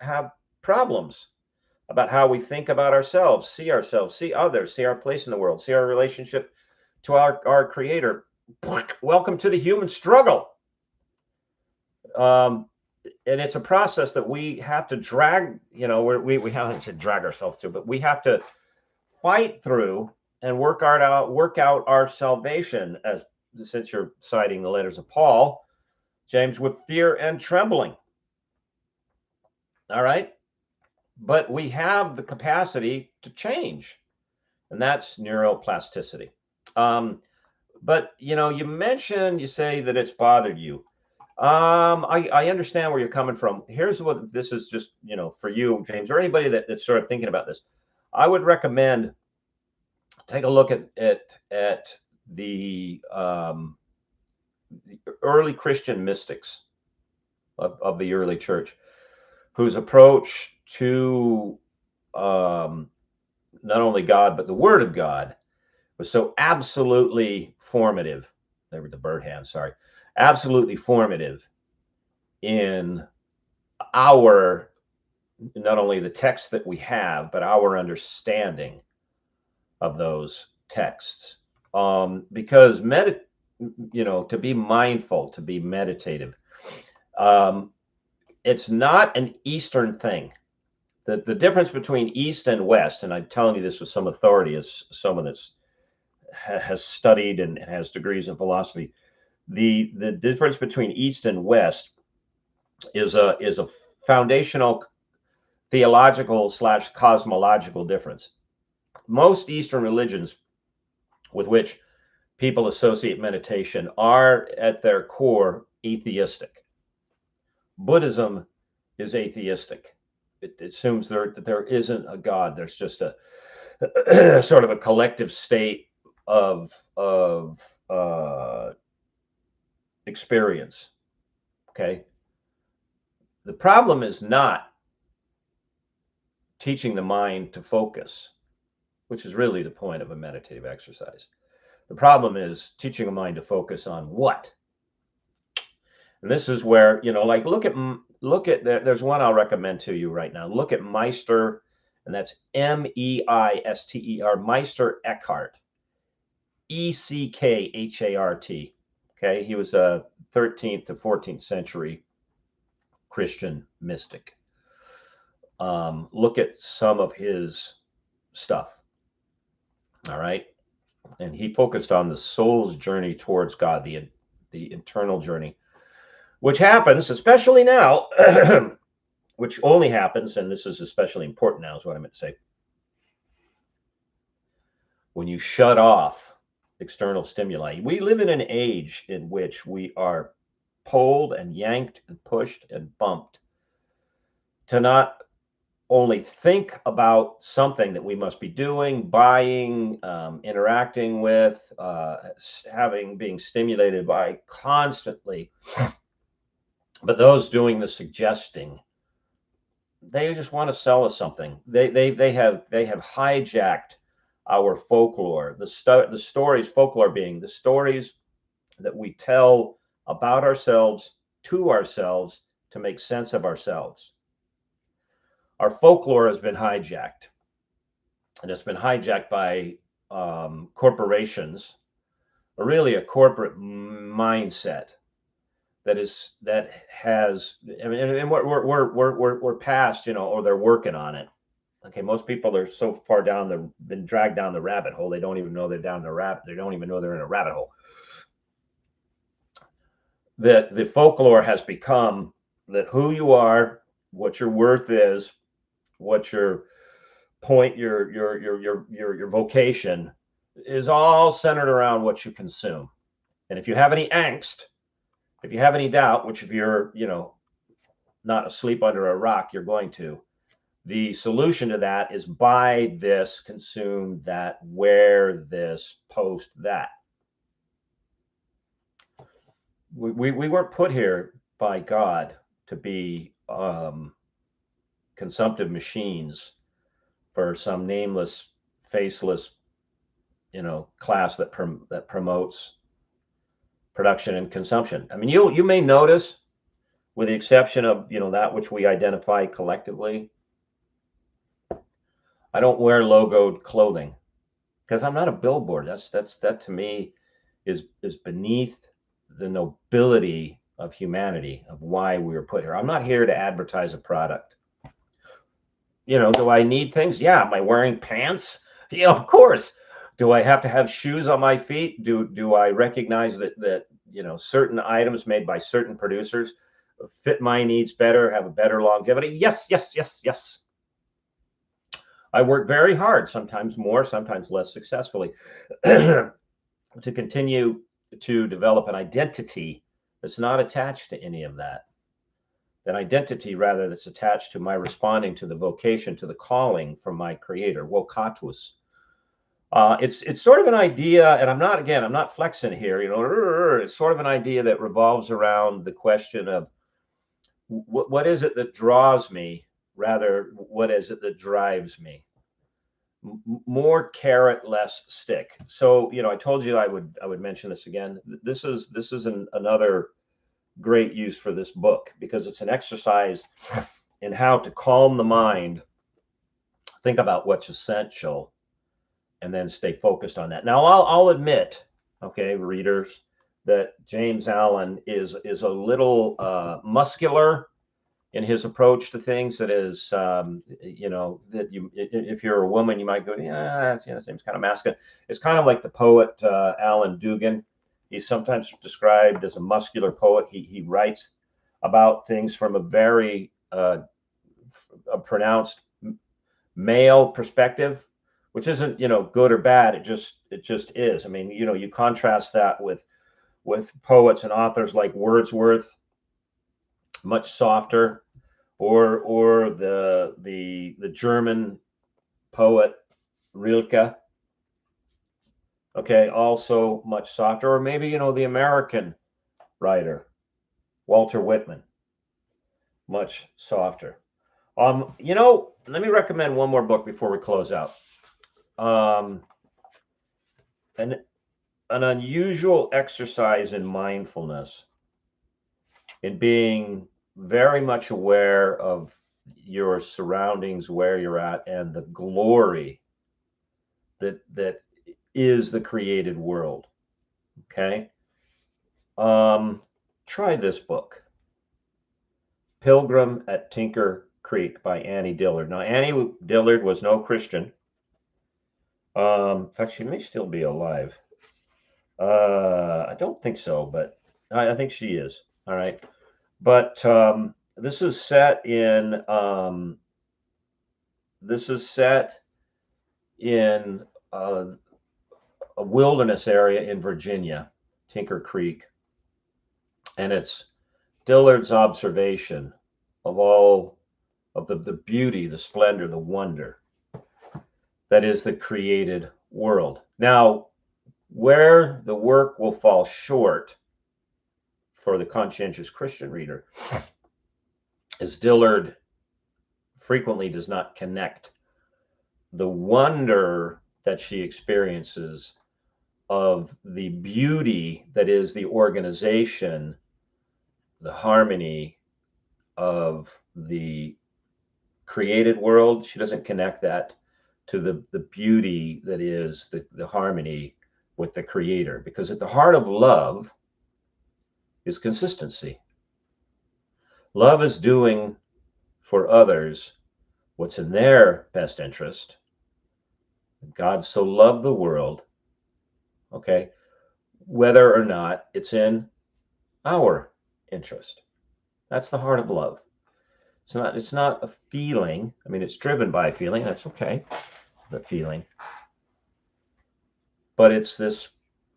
have problems about how we think about ourselves, see others, see our place in the world, see our relationship to our creator. Welcome to the human struggle. And it's a process that we have to drag, we have to drag ourselves through, but we have to fight through and work out our salvation, as since you're citing the letters of Paul, James, with fear and trembling. All right. But we have the capacity to change, and that's neuroplasticity. But you say that it's bothered you. I understand where you're coming from. Here's what this is, just for you, James, or anybody that's sort of thinking about this. I would recommend take a look at the early Christian mystics of the early church, whose approach to not only God, but the Word of God was so absolutely formative. There were the bird hands, sorry. Absolutely formative in our, not only the text that we have, but our understanding of those texts. Because to be mindful, to be meditative, it's not an Eastern thing. The difference between East and West, and I'm telling you this with some authority as someone that's has studied and has degrees in philosophy, the difference between East and West is a foundational theological / cosmological difference. Most Eastern religions with which people associate meditation are at their core atheistic. Buddhism is atheistic. It assumes that there isn't a God. There's just a sort of a collective state of experience. Okay. The problem is not teaching the mind to focus, which is really the point of a meditative exercise. The problem is teaching a mind to focus on what? And this is where, like look at there's one I'll recommend to you right now. Look at Meister, and that's Meister, Meister Eckhart, Eckhart. Okay, he was a 13th to 14th century Christian mystic. Look at some of his stuff. All right. And he focused on the soul's journey towards God, the internal journey, which happens, especially now, which only happens, and this is especially important now, is what I meant to say, when you shut off external stimuli. We live in an age in which we are pulled and yanked and pushed and bumped to not only think about something that we must be doing, buying, interacting with, being stimulated by constantly, but those doing the suggesting, they just want to sell us something. They have hijacked our folklore, the stories, folklore being the stories that we tell about ourselves, to ourselves, to make sense of ourselves. Our folklore has been hijacked, and it's been hijacked by corporations, or really a corporate mindset that has. I mean, and we're past, or they're working on it. Okay, most people are so far been dragged down the rabbit hole, they don't even know they're down the rabbit. They don't even know they're in a rabbit hole. That the folklore has become that who you are, what your worth is, what your point, your vocation is, all centered around what you consume. And if you have any angst, if you have any doubt, which if you're, not asleep under a rock, you're going to, the solution to that is buy this, consume that, wear this, post that. We weren't put here by God to be consumptive machines for some nameless, faceless, class that promotes production and consumption. I mean, you may notice, with the exception of that which we identify collectively, I don't wear logoed clothing because I'm not a billboard. That to me is beneath the nobility of humanity, of why we were put here. I'm not here to advertise a product. Do I need things? Yeah. Am I wearing pants? Of course. Do I have to have shoes on my feet? Do I recognize that certain items made by certain producers fit my needs better, have a better longevity? Yes. I work very hard, sometimes more, sometimes less successfully, to continue to develop an identity that's not attached to any of that. An identity, rather, that's attached to my responding to the vocation, to the calling from my creator, vocatus, It's sort of an idea, and I'm not flexing here. It's sort of an idea that revolves around the question of what is it that draws me, rather what is it that drives me. More carrot, less stick. So I told you I would mention this again. This is another great use for this book, because it's an exercise in how to calm the mind, think about what's essential, and then stay focused on that. Now, I'll admit, okay, readers, that James Allen is a little muscular in his approach to things. That is, that if you're a woman, you might go, yeah, seems kind of masculine. It's kind of like the poet Alan Dugan. He's sometimes described as a muscular poet. He writes about things from a very a pronounced male perspective, which isn't good or bad. It just is. I mean, you contrast that with poets and authors like Wordsworth, much softer, or the German poet Rilke, okay, also much softer, or maybe the American writer Walter Whitman, much softer. Let me recommend one more book before we close out. An unusual exercise in mindfulness, in being very much aware of your surroundings, where you're at, and the glory that is the created world. Okay. Try this book, Pilgrim at Tinker Creek by Annie Dillard. Now, Annie Dillard was no Christian. In fact, she may still be alive. I don't think so, but I think she is. All right. But this is set in a wilderness area in Virginia, Tinker Creek, and it's Dillard's observation of all of the beauty, the splendor, the wonder that is the created world. Now, where the work will fall short for the conscientious Christian reader is Dillard frequently does not connect the wonder that she experiences of the beauty that is the organization, the harmony of the created world. She doesn't connect that to the beauty that is the harmony with the creator, because at the heart of love is consistency. Love is doing for others what's in their best interest. God so loved the world, okay, whether or not it's in our interest. That's the heart of love. It's not a feeling. I mean, it's driven by a feeling. That's okay, the feeling. But it's this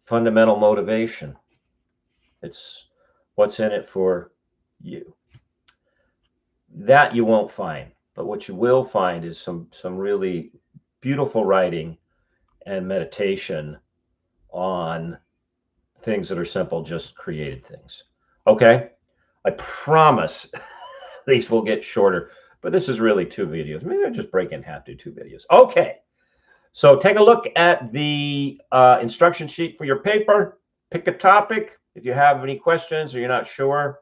fundamental motivation. It's what's in it for you. That you won't find. But what you will find is some really beautiful writing and meditation on things that are simple, just created things. Okay? I promise these will get shorter, but this is really 2 videos. Maybe I'll just break in half, do 2 videos. Okay. So take a look at the instruction sheet for your paper. Pick a topic. If you have any questions or you're not sure,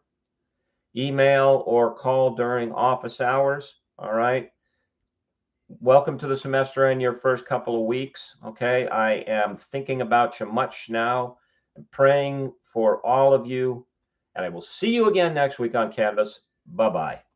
email or call during office hours. All right. Welcome to the semester in your first couple of weeks. Okay. I am thinking about you much now. I'm praying for all of you. And I will see you again next week on Canvas. Bye-bye.